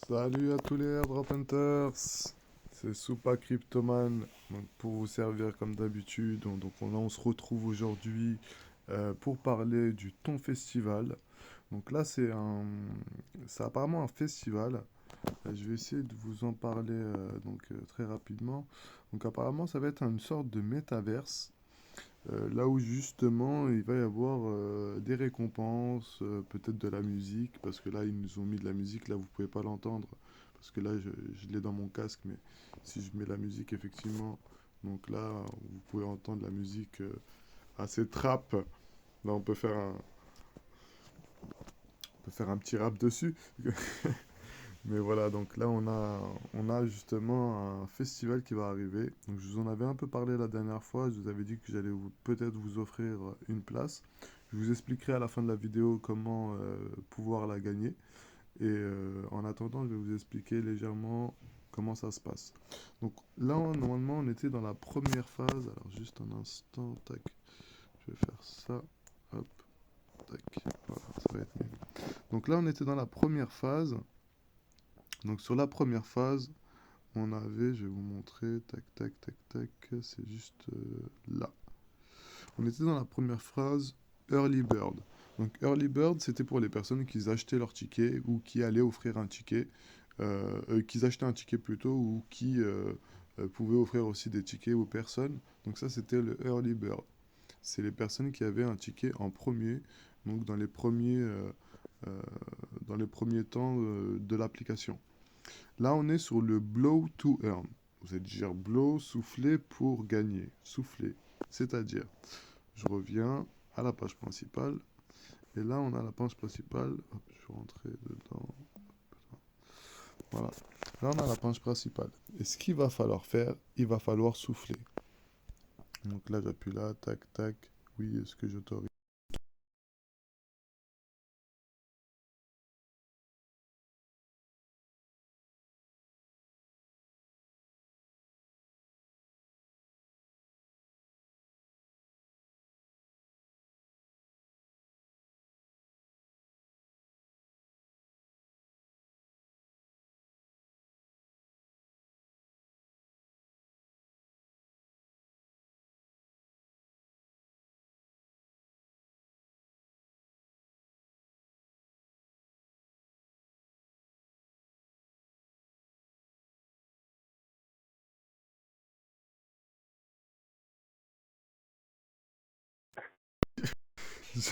Salut à tous les airdrop hunters, c'est Soupa Cryptoman, donc pour vous servir comme d'habitude. Là on se retrouve aujourd'hui pour parler du Ton Festival. Donc là c'est apparemment un festival. Je vais essayer de vous en parler très rapidement. Donc apparemment ça va être une sorte de métaverse. Là où justement il va y avoir des récompenses, peut-être de la musique, parce que là ils nous ont mis de la musique, là vous pouvez pas l'entendre, parce que là je l'ai dans mon casque, mais si je mets la musique effectivement, donc là vous pouvez entendre la musique assez trap, là on peut faire un petit rap dessus. Mais voilà, donc là on a justement un festival qui va arriver. Donc je vous en avais un peu parlé la dernière fois, je vous avais dit que j'allais peut-être vous offrir une place. Je vous expliquerai à la fin de la vidéo comment pouvoir la gagner. Et en attendant, je vais vous expliquer légèrement comment ça se passe. Donc là, normalement, on était dans la première phase. Alors juste un instant, tac, je vais faire ça. Hop, tac, voilà, ça va être mieux. Donc là, on était dans la première phase. Donc sur la première phase, on avait, je vais vous montrer, tac, tac, tac, tac, c'est juste là. On était dans la première phrase, Early Bird. Donc Early Bird, c'était pour les personnes qui achetaient leur ticket ou qui allaient offrir un ticket, qui achetaient un ticket plutôt ou qui pouvaient offrir aussi des tickets aux personnes. Donc ça, c'était le Early Bird. C'est les personnes qui avaient un ticket en premier, donc euh, dans les premiers temps de l'application. Là, on est sur le blow to earn. Vous allez dire blow, souffler pour gagner. Souffler. C'est-à-dire, je reviens à la page principale. Et là, on a la page principale. Hop, je vais rentrer dedans. Voilà. Là, on a la page principale. Et ce qu'il va falloir faire, il va falloir souffler. Donc là, j'appuie là, tac, tac. Oui, est-ce que j'autorise?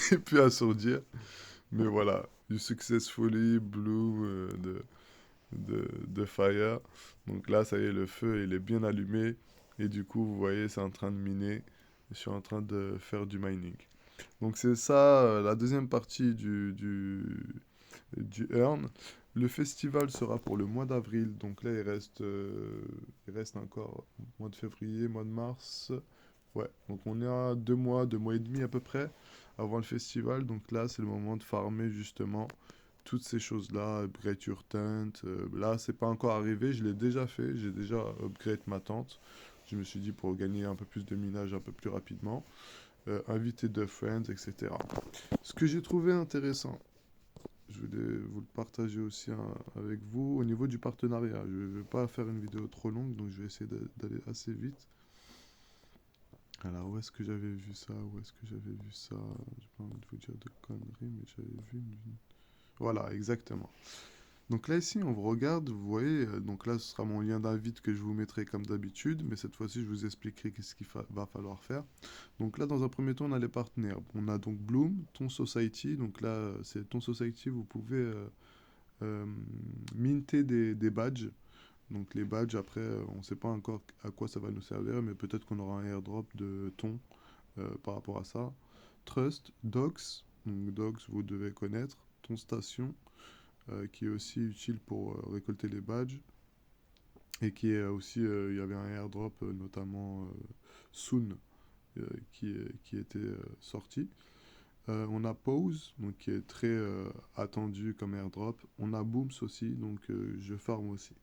J'ai pu assourdir. Mais voilà, du Successfully Blue de Fire. Donc là, ça y est, le feu, il est bien allumé. Et du coup, vous voyez, c'est en train de miner. Je suis en train de faire du mining. Donc c'est ça, la deuxième partie du Earn. Le festival sera pour le mois d'avril. Donc là, il reste encore mois de février, mois de mars. Ouais, donc on est à 2 mois, 2 mois et demi à peu près avant le festival. Donc là, c'est le moment de farmer justement toutes ces choses-là, upgrade your tent. Là, c'est pas encore arrivé, je l'ai déjà fait, j'ai déjà upgrade ma tente. Je me suis dit pour gagner un peu plus de minage un peu plus rapidement. Inviter de friends, etc. Ce que j'ai trouvé intéressant, je voulais vous le partager aussi hein, avec vous au niveau du partenariat. Je ne vais pas faire une vidéo trop longue, donc je vais essayer d'aller assez vite. Alors, où est-ce que j'avais vu ça? Où est-ce que j'avais vu ça? J'ai pas envie de vous dire de conneries, mais j'avais vu une... Voilà, exactement. Donc là, ici, on vous regarde, vous voyez, donc là, ce sera mon lien d'invite que je vous mettrai comme d'habitude, mais cette fois-ci, je vous expliquerai qu'est-ce va falloir faire. Donc là, dans un premier temps, on a les partenaires. On a donc Bloom, Ton Society, donc là, c'est Ton Society, vous pouvez euh, minter des badges. Donc les badges, après, on ne sait pas encore à quoi ça va nous servir, mais peut-être qu'on aura un airdrop de ton par rapport à ça. Trust, Docs, donc Docs, vous devez connaître. Ton Station, qui est aussi utile pour récolter les badges. Et qui est aussi, il y avait un airdrop, notamment Soon, qui était sorti. On a Pause, donc qui est très attendu comme airdrop. On a Booms aussi, donc je farm aussi.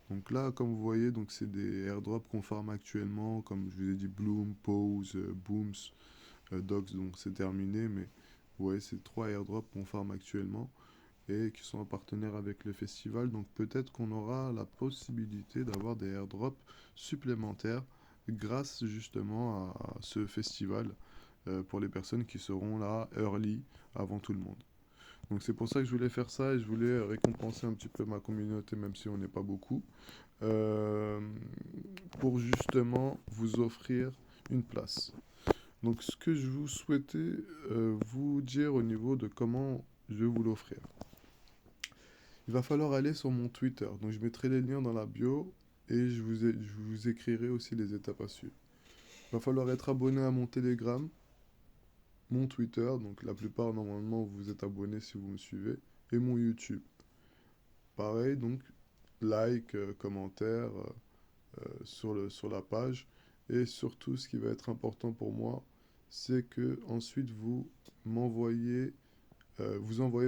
Donc là, comme vous voyez, donc c'est des airdrops qu'on farm actuellement, comme je vous ai dit, Bloom, Pause, Booms, Docs, donc c'est terminé, mais vous voyez, c'est 3 airdrops qu'on farm actuellement. et qui sont partenaires avec le festival. Donc peut-être qu'on aura la possibilité d'avoir des airdrops supplémentaires grâce justement à ce festival pour les personnes qui seront là early avant tout le monde. Donc c'est pour ça que je voulais faire ça et je voulais récompenser un petit peu ma communauté même si on n'est pas beaucoup euh, pour justement vous offrir une place. Donc ce que je vous souhaitais vous dire au niveau de comment je vais vous l'offrir. Il va falloir aller sur mon Twitter. Donc je mettrai les liens dans la bio et je vous écrirai aussi les étapes à suivre. Il va falloir être abonné à mon Telegram, mon Twitter, donc la plupart normalement vous êtes abonnés si vous me suivez, et mon YouTube. Pareil, donc like, commentaire sur la page. Et surtout, ce qui va être important pour moi, c'est que ensuite vous envoyez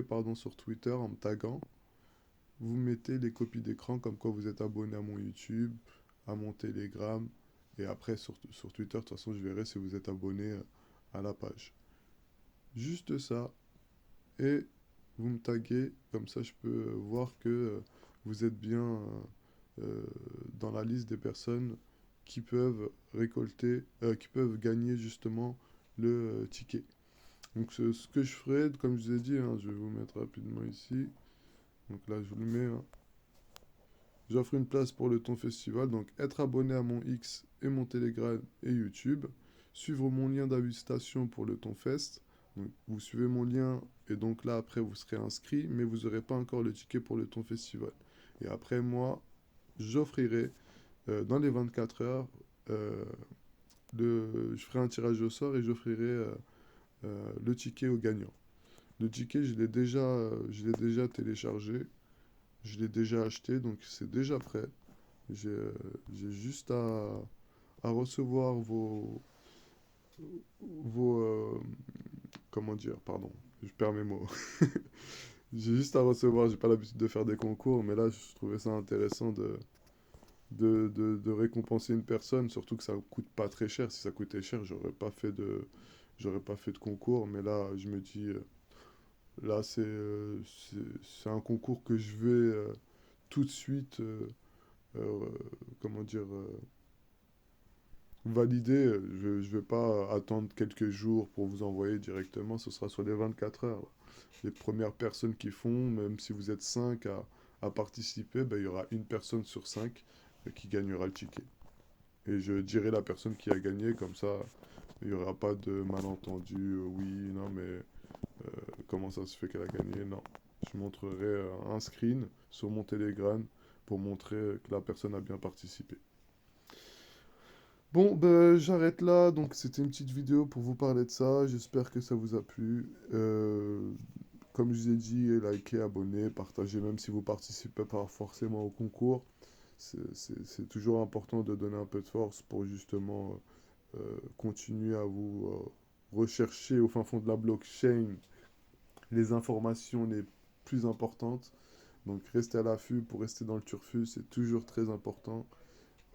pardon, sur Twitter en me taguant. Vous mettez les copies d'écran comme quoi vous êtes abonné à mon YouTube, à mon Telegram. Et après, sur Twitter, de toute façon, je verrai si vous êtes abonné à la page. Juste ça. Et vous me taguez, comme ça je peux voir que vous êtes bien dans la liste des personnes qui peuvent qui peuvent gagner justement le ticket. Donc ce que je ferai, comme je vous ai dit, hein, je vais vous mettre rapidement ici. Donc là je vous le mets. Hein. J'offre une place pour le Ton Festival, donc être abonné à mon X et mon Telegram et YouTube, suivre mon lien d'invitation pour le Ton Fest. Donc, vous suivez mon lien et donc là après vous serez inscrit, mais vous n'aurez pas encore le ticket pour le Ton Festival. Et après moi, j'offrirai dans les 24 heures, euh, je ferai un tirage au sort et j'offrirai le ticket au gagnant. Le ticket, je l'ai déjà téléchargé, je l'ai déjà acheté, donc c'est déjà prêt. J'ai j'ai juste à recevoir vos comment dire, pardon, je perds mes mots. J'ai juste à recevoir, j'ai pas l'habitude de faire des concours, mais là je trouvais ça intéressant de récompenser une personne, surtout que ça coûte pas très cher. Si ça coûtait cher, j'aurais pas fait de concours, mais là je me dis, là c'est un concours que je vais tout de suite, euh, comment dire, valider. Je vais pas attendre quelques jours pour vous envoyer directement, ce sera sur les 24 heures. Les premières personnes qui font, même si vous êtes 5 à participer, ben, il y aura une personne sur 5 qui gagnera le ticket. Et je dirai la personne qui a gagné, comme ça, il n'y aura pas de malentendu. Oui, non, mais comment ça se fait qu'elle a gagné? Non. Je montrerai un screen sur mon Telegram pour montrer que la personne a bien participé. Bon, ben, j'arrête là. Donc, c'était une petite vidéo pour vous parler de ça. J'espère que ça vous a plu. Comme je vous ai dit, likez, abonnez, partagez, même si vous participez pas forcément au concours. C'est toujours important de donner un peu de force pour justement continuer à vous rechercher au fin fond de la blockchain les informations les plus importantes. Donc restez à l'affût pour rester dans le turfu, c'est toujours très important.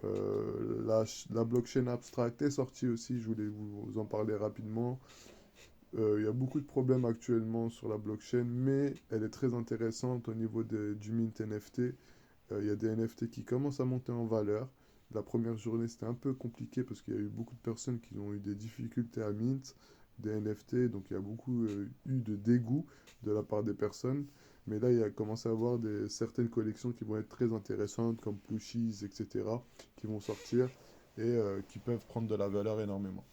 La blockchain abstract est sortie aussi, je voulais vous en parler rapidement. Il y a beaucoup de problèmes actuellement sur la blockchain, mais elle est très intéressante au niveau du mint NFT. Il y a des NFT qui commencent à monter en valeur. La première journée, c'était un peu compliqué parce qu'il y a eu beaucoup de personnes qui ont eu des difficultés à mint des NFT, donc il y a beaucoup eu de dégoût de la part des personnes. Mais là, il y a commencé à avoir certaines collections qui vont être très intéressantes, comme Plushies, etc., qui vont sortir et qui peuvent prendre de la valeur énormément.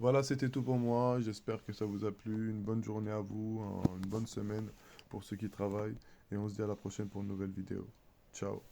Voilà, c'était tout pour moi. J'espère que ça vous a plu. Une bonne journée à vous, une bonne semaine pour ceux qui travaillent. Et on se dit à la prochaine pour une nouvelle vidéo. Ciao.